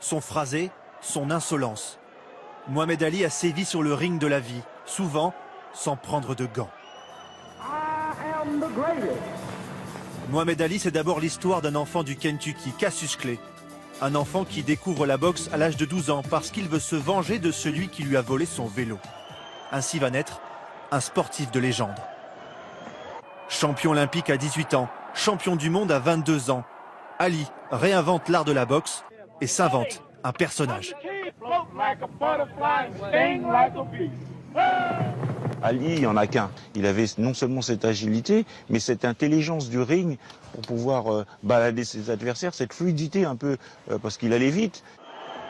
son phrasé, son insolence. Mohamed Ali a sévi sur le ring de la vie, souvent sans prendre de gants. Mohamed Ali, c'est d'abord l'histoire d'un enfant du Kentucky, Cassius Clay. Un enfant qui découvre la boxe à l'âge de 12 ans parce qu'il veut se venger de celui qui lui a volé son vélo. Ainsi va naître un sportif de légende. Champion olympique à 18 ans, champion du monde à 22 ans, Ali réinvente l'art de la boxe et s'invente un personnage. Ali, il n'y en a qu'un. Il avait non seulement cette agilité, mais cette intelligence du ring pour pouvoir balader ses adversaires, cette fluidité un peu, parce qu'il allait vite.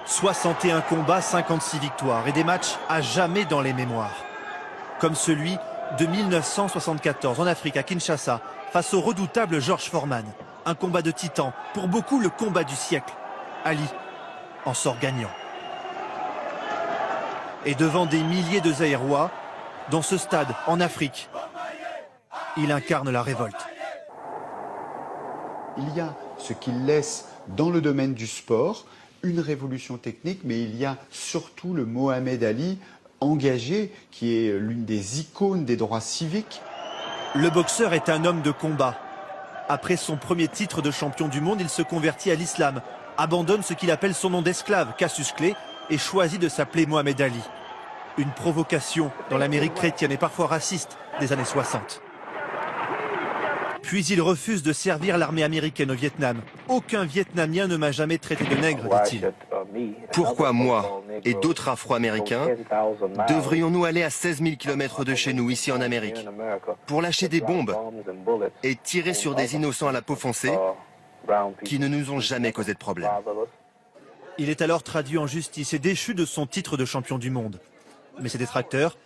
61 combats, 56 victoires et des matchs à jamais dans les mémoires. Comme celui de 1974 en Afrique à Kinshasa, face au redoutable George Foreman. Un combat de titan, pour beaucoup le combat du siècle. Ali en sort gagnant. Et devant des milliers de Zaïrois, dans ce stade en Afrique, il incarne la révolte. Il y a ce qu'il laisse dans le domaine du sport, une révolution technique, mais il y a surtout le Mohamed Ali engagé, qui est l'une des icônes des droits civiques. Le boxeur est un homme de combat. Après son premier titre de champion du monde, il se convertit à l'islam, abandonne ce qu'il appelle son nom d'esclave, Cassius Clay, et choisit de s'appeler Mohamed Ali. Une provocation dans l'Amérique chrétienne et parfois raciste des années 60. Puis il refuse de servir l'armée américaine au Vietnam. Aucun Vietnamien ne m'a jamais traité de nègre, dit-il. Pourquoi moi et d'autres Afro-Américains devrions-nous aller à 16 000 km de chez nous, ici en Amérique, pour lâcher des bombes et tirer sur des innocents à la peau foncée qui ne nous ont jamais causé de problème? Il est alors traduit en justice et déchu de son titre de champion du monde. Mais ses détracteurs,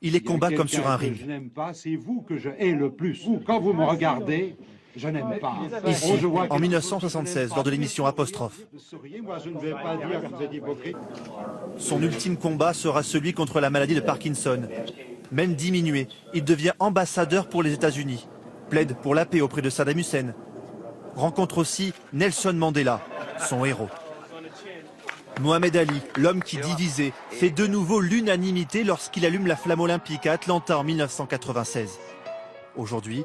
il les combat comme sur un ring. Je n'aime pas, c'est vous que je hais le plus. Quand vous me regardez, je n'aime pas. Ici, en 1976, lors de l'émission Apostrophe. Son ultime combat sera celui contre la maladie de Parkinson. Même diminué, il devient ambassadeur pour les États-Unis. Plaide pour la paix auprès de Saddam Hussein. Rencontre aussi Nelson Mandela, son héros. Mohamed Ali, l'homme qui divisait, fait de nouveau l'unanimité lorsqu'il allume la flamme olympique à Atlanta en 1996. Aujourd'hui,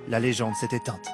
la légende s'est éteinte.